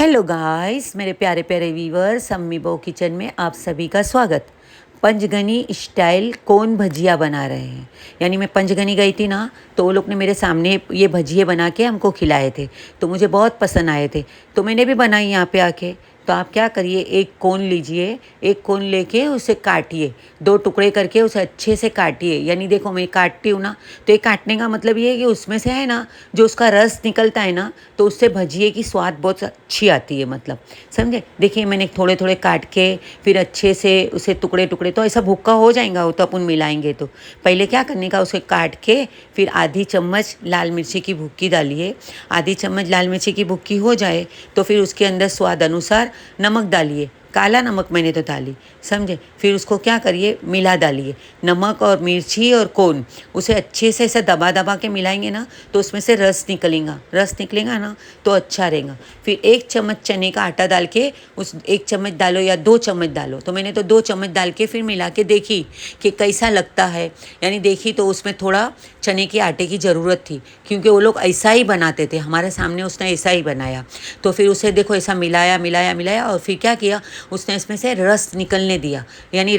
Hello guys, मेरे प्यारे प्यारे व्यूवर्स, अम्मी बहू किचन में आप सभी का स्वागत। पंचगनी स्टाइल कौन भजिया बना रहे हैं। यानी मैं पंचगनी गई थी ना, तो वो लोग ने मेरे सामने ये भजिए बना के हमको खिलाए थे, तो मुझे बहुत पसंद आए थे, तो मैंने भी बनाई यहाँ पे आके। तो आप क्या करिए, एक कोन लीजिए, एक कोन लेके उसे काटिए, दो टुकड़े करके उसे अच्छे से काटिए। यानी देखो मैं काटती हूँ ना, तो ये काटने का मतलब ये है कि उसमें से है ना, जो उसका रस निकलता है ना, तो उससे भजिए की स्वाद बहुत अच्छी आती है, मतलब समझे। देखिए मैंने थोड़े थोड़े काट के फिर अच्छे से उसे टुकड़े टुकड़े, तो ऐसा भुक्का हो जाएगा वो, तो अपन मिलाएंगे। तो पहले क्या करने का, उसे काट के फिर आधी चम्मच लाल मिर्ची की भुक्की डालिए। आधी चम्मच लाल मिर्ची की भुक्की हो जाए तो फिर उसके अंदर स्वाद अनुसार नमक डालिए। काला नमक मैंने तो डाली, समझे। फिर उसको क्या करिए, मिला डालिए नमक और मिर्ची और कोन, उसे अच्छे से ऐसे दबा दबा के मिलाएंगे ना, तो उसमें से रस निकलेगा। रस निकलेगा ना तो अच्छा रहेगा। फिर एक चम्मच चने का आटा डाल के, उस एक चम्मच डालो या 2 चम्मच डालो, तो मैंने तो 2 चम्मच डाल के फिर मिला के देखी कि कैसा लगता है। यानी देखी तो उसमें थोड़ा चने के आटे की ज़रूरत थी, क्योंकि वो लोग ऐसा ही बनाते थे, हमारे सामने उसने ऐसा ही बनाया। तो फिर उसे देखो ऐसा मिलाया मिलाया मिलाया, और फिर क्या किया, उसने इसमें से रस निकलने दिया। यानी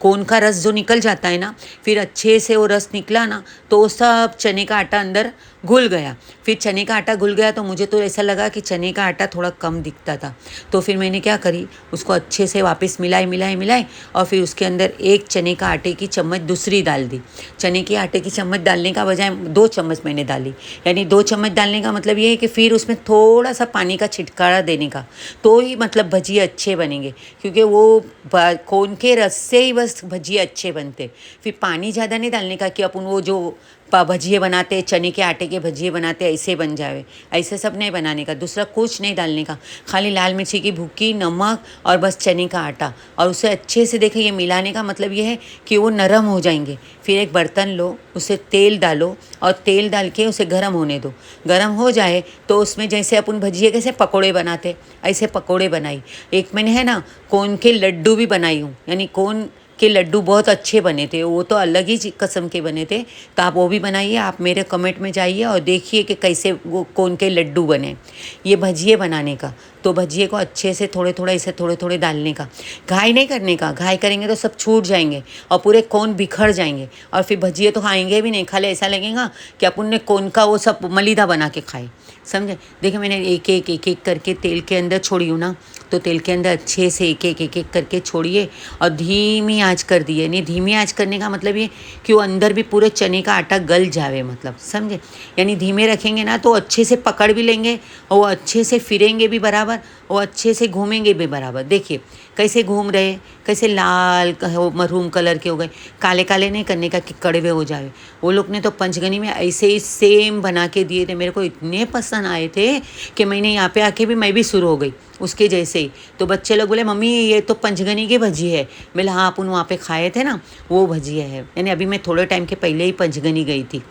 कोन का रस जो निकल जाता है ना, फिर अच्छे से वो रस निकला ना, तो वो सब चने का आटा अंदर घुल गया। फिर चने का आटा घुल गया तो मुझे तो ऐसा लगा कि चने का आटा थोड़ा कम दिखता था। तो फिर मैंने क्या करी, उसको अच्छे से वापस मिलाई मिलाई मिलाई, और फिर उसके अंदर एक चने का आटे की चम्मच दूसरी डाल दी। चने के आटे की चम्मच डालने का बजाय 2 चम्मच मैंने डाली। यानी 2 चम्मच डालने का मतलब ये है कि फिर उसमें थोड़ा सा पानी का छिटकारा देने का, तो ही मतलब भजिए अच्छे बनेंगे। क्योंकि वो कोन के रस से ही बस भजिए अच्छे बनते। फिर पानी ज़्यादा नहीं डालने का कि अपन वो जो भजिए बनाते, चने के आटे के भजिए बनाते, ऐसे बन जावे। ऐसे सब नहीं बनाने का, दूसरा कुछ नहीं डालने का। खाली लाल मिर्ची की भुक्की, नमक और बस चने का आटा, और उसे अच्छे से देखिए, ये मिलाने का मतलब ये है कि वो नरम हो जाएंगे। फिर एक बर्तन लो, उसे तेल डालो, और तेल डाल के उसे गर्म होने दो। गर्म हो जाए तो उसमें जैसे अपन भजिए कैसे पकोड़े बनाते, ऐसे पकोड़े बनाई। एक मैंने है ना कोन के लड्डू भी बनाई हूँ। यानी कोन के लड्डू बहुत अच्छे बने थे, वो तो अलग ही किस्म के बने थे। तो आप वो भी बनाइए, आप मेरे कमेंट में जाइए और देखिए कि कैसे वो कोन के लड्डू बने। ये भजिए बनाने का, तो भजिए को अच्छे से थोड़े थोड़े ऐसे थोड़े थोड़े डालने का, घाई नहीं करने का। घाई करेंगे तो सब छूट जाएंगे और पूरे कोन बिखर जाएंगे, और फिर भजिए तो खाएंगे भी नहीं। खाली ऐसा लगेगा कि अपन ने कोन का वो सब मलीदा बना के खाए, समझे। देखिए मैंने एक एक एक एक करके तेल के अंदर छोड़ी हूँ ना, तो तेल के अंदर अच्छे से एक एक एक एक करके छोड़िए, और धीमी आंच कर दिए। नहीं, धीमी आंच करने का मतलब ये कि वो अंदर भी पूरे चने का आटा गल जावे, मतलब समझे। यानी धीमे रखेंगे ना तो अच्छे से पकड़ भी लेंगे, और वो अच्छे से फिरेंगे भी बराबर, और अच्छे से घूमेंगे भी बराबर। देखिए कैसे घूम रहे, कैसे लाल महरूम कलर के हो गए। काले काले नहीं करने का कि कड़वे हो जावे। वो लोग ने तो पंचगनी में ऐसे ही सेम बना के दिए थे, मेरे को इतने पसंद आए थे कि मैंने यहाँ पे आके भी मैं भी शुरू हो गई उसके जैसे ही। तो बच्चे लोग बोले, मम्मी ये तो पंचगनी की भजी है। बोले हाँ, अपन वहाँ पे खाए थे ना, वो भजिया है। यानी अभी मैं थोड़े टाइम के पहले ही पंचगनी गई थी।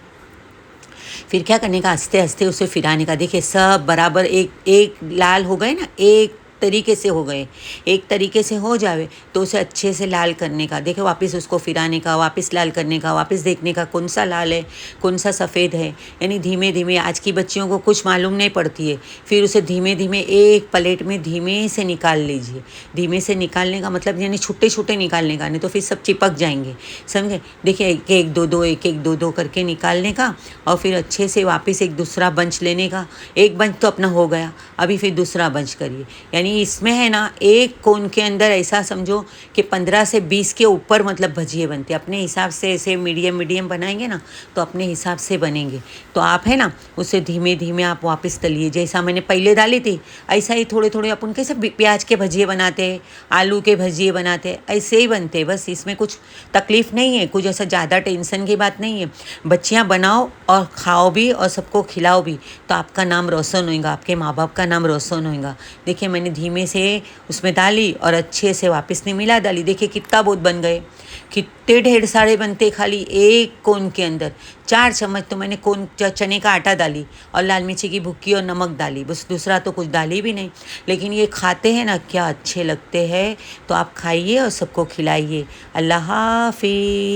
फिर क्या करने का, आस्ते आस्ते उसे फिराने का। देखिए सब बराबर एक एक लाल हो गए ना, एक तरीके से हो गए, एक तरीके से हो जावे तो उसे अच्छे से लाल करने का। देखो वापस उसको फिराने का, वापस लाल करने का, वापस देखने का कौन सा लाल है कौन सा सफ़ेद है। यानी धीमे धीमे, आज की बच्चियों को कुछ मालूम नहीं पड़ती है। फिर उसे धीमे धीमे एक प्लेट में धीमे से निकाल लीजिए। धीमे से निकालने का मतलब यानी छुट्टे छुट्टे निकालने का, नहीं तो फिर सब चिपक जाएंगे, समझे। देखिए एक एक दो दो, एक एक दो दो करके निकालने का, और फिर अच्छे से वापस एक दूसरा बंच लेने का। एक बंच तो अपना हो गया, अभी फिर दूसरा बंच करिए। यानी इसमें है ना, एक कोन के अंदर ऐसा समझो कि 15 से 20 के ऊपर मतलब भजिए बनते। अपने हिसाब से ऐसे मीडियम मीडियम बनाएंगे ना, तो अपने हिसाब से बनेंगे। तो आप है ना उसे धीमे धीमे आप वापस तलिए। जैसा मैंने पहले डाली थी ऐसा ही थोड़े थोड़े अपन कैसे प्याज के भजिए बनाते हैं, आलू के भजिए बनाते हैं, ऐसे ही बनते हैं। बस इसमें कुछ तकलीफ़ नहीं है, कुछ ऐसा ज़्यादा टेंशन की बात नहीं है। बच्चियाँ बनाओ और खाओ भी और सबको खिलाओ भी, तो आपका नाम रोशन होगा, आपके माँ बाप का नाम रोशन होगा। देखिए मैंने धीमे से उसमें डाली और अच्छे से वापस नहीं मिला डाली। देखिए कितना बहुत बन गए, कितने ढेर सारे बनते खाली एक कोन के अंदर। 4 चम्मच तो मैंने कोन चने का आटा डाली, और लाल मिर्ची की भुक्की और नमक डाली, बस दूसरा तो कुछ डाली भी नहीं। लेकिन ये खाते हैं ना, क्या अच्छे लगते हैं। तो आप खाइए और सबको खिलाइए। अल्लाह हाफिज़।